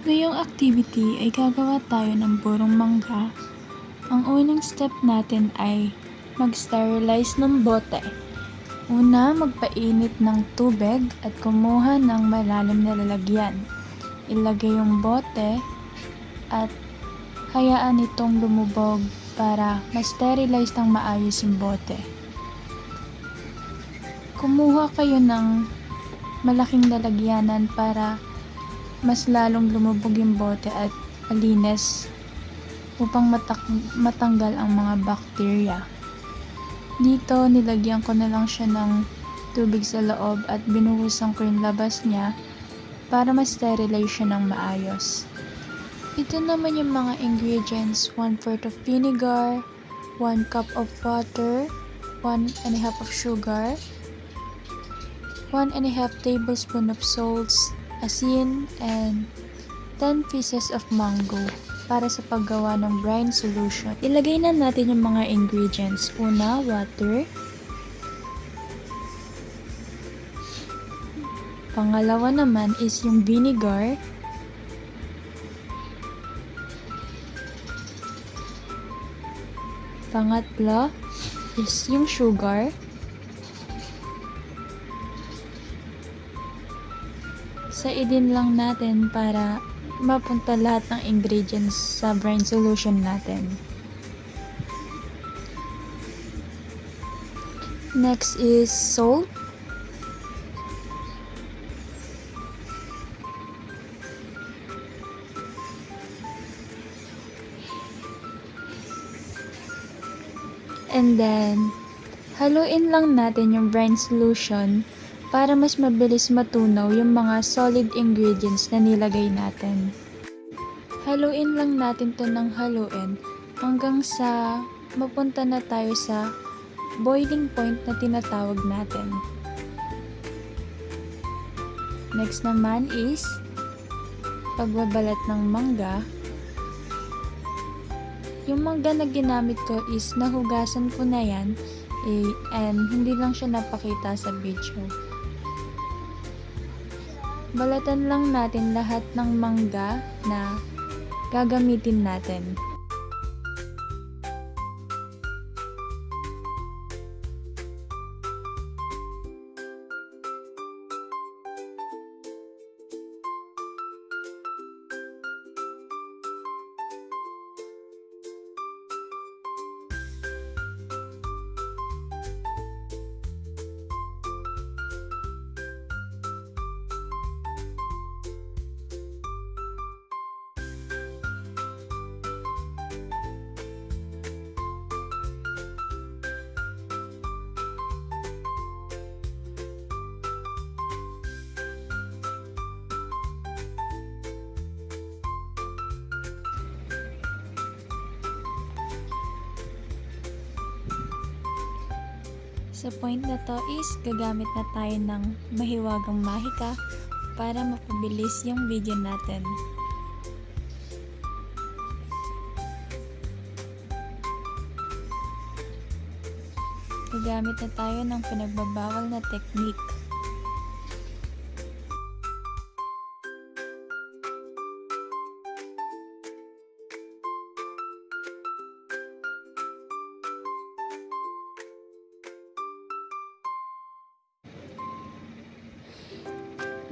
Ngayong activity ay gagawa tayo ng burong mangga. Ang unang step natin ay mag-sterilize ng bote. Una, magpainit ng tubig at kumuha ng malalim na lalagyan. Ilagay yung bote at hayaan itong lumubog para ma-sterilize ng maayos yung bote. Kumuha kayo ng malaking lalagyanan para mas lalong lumubog yung bote at malinis upang matanggal ang mga bakterya. Dito, nilagyan ko na lang siya ng tubig sa loob at binuhusan ko yung labas niya para ma-sterilize siya ng maayos. Ito naman yung mga ingredients: 1/4 of vinegar, 1 cup of water, 1.5 of sugar, 1.5 tablespoon of salts, asin, and 10 pieces of mango para sa paggawa ng brine solution. Ilagay na natin yung mga ingredients. Una, water. Pangalawa naman is yung vinegar. Pangatlo is yung sugar. Saidin lang natin para mapunta lahat ng ingredients sa brine solution natin. Next is salt. And then, haluin lang natin yung brine solution para mas mabilis matunaw yung mga solid ingredients na nilagay natin. Haluin lang natin to ng haluin hanggang sa mapunta na tayo sa boiling point na tinatawag natin. Next naman is pagbabalat ng mangga. Yung mangga na ginamit ko is nahugasan ko na yan and hindi lang siya napakita sa video. Balatan lang natin lahat ng mangga na gagamitin natin. Sa point na to is gagamit na tayo ng mahiwagang mahika para mapabilis yung video natin. Gagamit na tayo ng pinagbabawal na technique.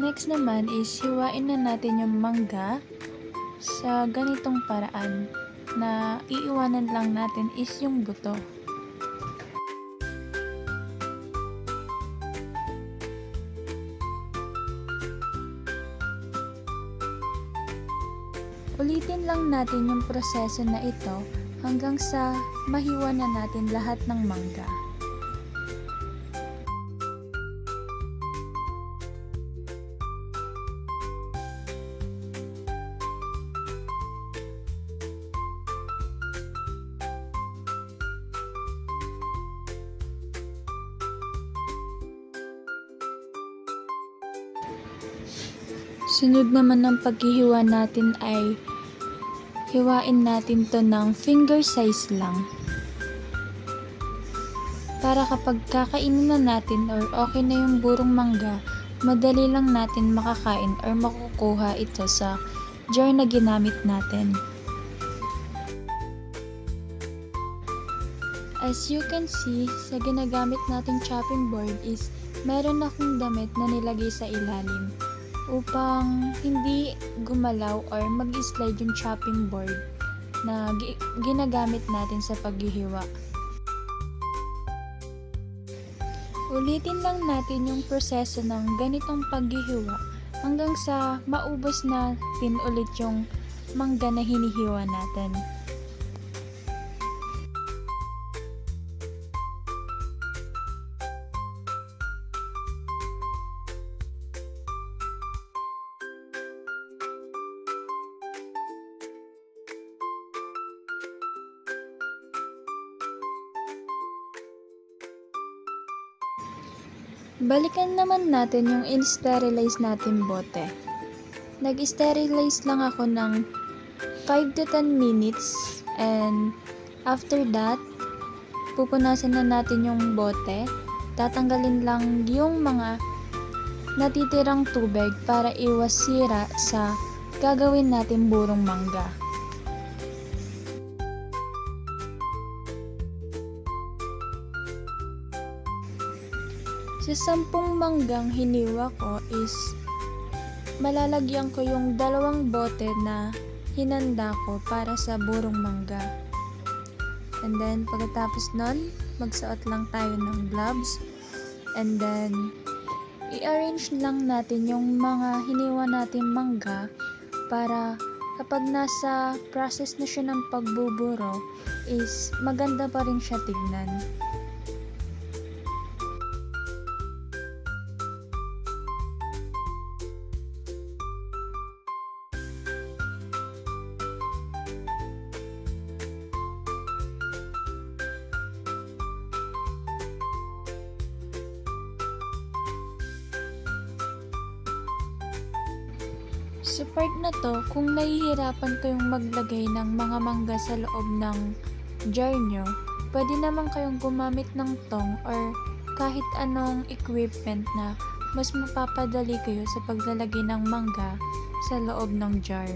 Next naman is hiwain na natin yung mangga sa ganitong paraan na iiwanan lang natin is yung buto. Ulitin lang natin yung proseso na ito hanggang sa mahiwa na natin lahat ng mangga. Sunod naman ng paghihiwa natin ay hiwain natin to ng finger size lang. Para kapag kakainin na natin or okay na yung burong mangga, madali lang natin makakain or makukuha ito sa jar na ginamit natin. As you can see, sa ginagamit nating chopping board is meron akong damit na nilagay sa ilalim upang hindi gumalaw or mag-slide yung chopping board na ginagamit natin sa paghihiwa. Ulitin lang natin yung proseso ng ganitong paghihiwa hanggang sa maubos natin ulit yung mangga na hinihiwa natin. Balikan naman natin yung in-sterilize natin bote. Nag-sterilize lang ako ng 5 to 10 minutes and after that, pupunasan na natin yung bote. Tatanggalin lang yung mga natitirang tubig para iwas sira sa gagawin natin burong mangga. Sa 10 manggang hiniwa ko is malalagyan ko yung 2 bote na hinanda ko para sa burong mangga. And then pagkatapos nun, magsuot lang tayo ng gloves. And then i-arrange lang natin yung mga hiniwa natin mangga para kapag nasa process na siya ng pagbuburo is maganda pa rin siya tignan. Sa part na to, kung nahihirapan kayong maglagay ng mga mangga sa loob ng jar nyo, pwede naman kayong gumamit ng tong or kahit anong equipment na mas mapapadali kayo sa paglalagay ng mangga sa loob ng jar.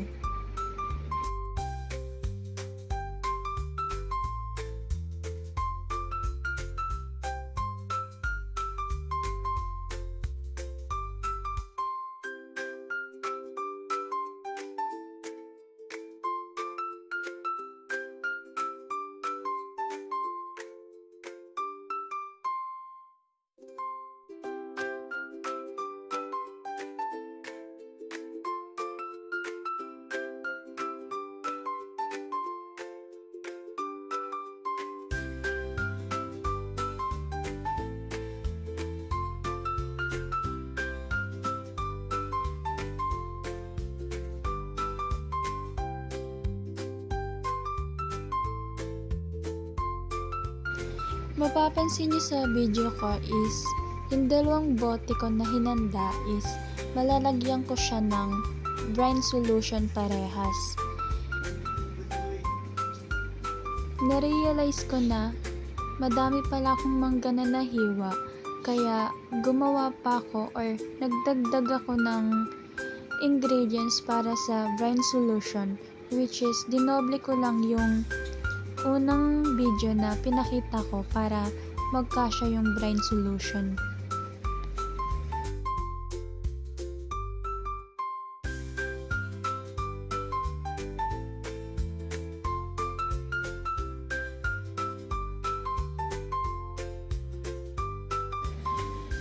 Mapapansin nyo sa video ko is yung 2 bote ko na hinanda is malalagyan ko siya ng brine solution parehas. Narealize ko na madami pala akong mangga na nahiwa kaya gumawa pa ako or nagdagdag ako ng ingredients para sa brine solution, which is dinoble ko lang yung unang video na pinakita ko para magkasya yung brine solution.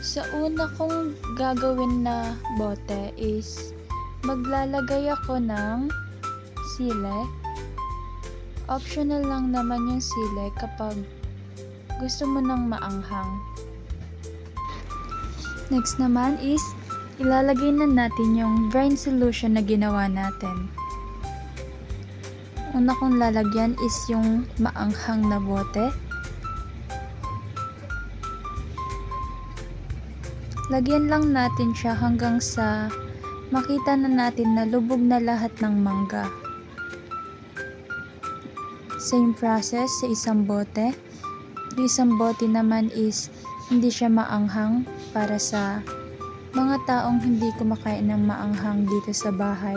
Sa una kong gagawin na bote is maglalagay ako ng sile. Optional lang naman yung sile kapag gusto mo nang maanghang. Next naman is ilalagay na natin yung brine solution na ginawa natin. Una kong lalagyan is yung maanghang na bote. Lagyan lang natin siya hanggang sa makita na natin na lubog na lahat ng mangga. Same process sa isang bote. Yung isang bote naman is hindi siya maanghang para sa mga taong hindi kumakain ng maanghang dito sa bahay.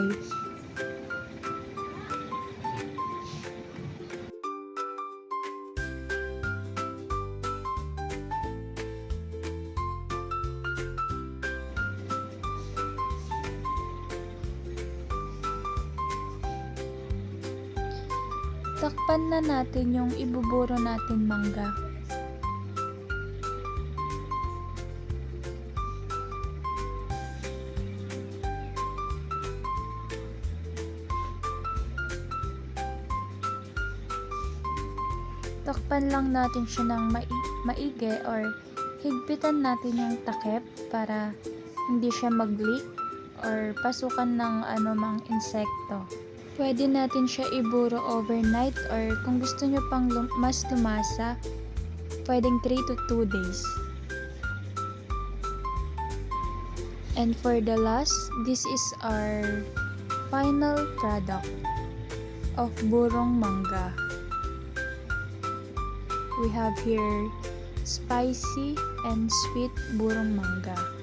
Takpan na natin yung ibuburo natin mangga. Takpan lang natin siya ng maigi or higpitan natin yung takip para hindi siya mag-leak or pasukan ng anumang insekto. Pwede natin siya iburo overnight or kung gusto nyo pang mas lumasa, pwedeng 3 to 2 days. And for the last, this is our final product of burong mangga. We have here spicy and sweet burong mangga.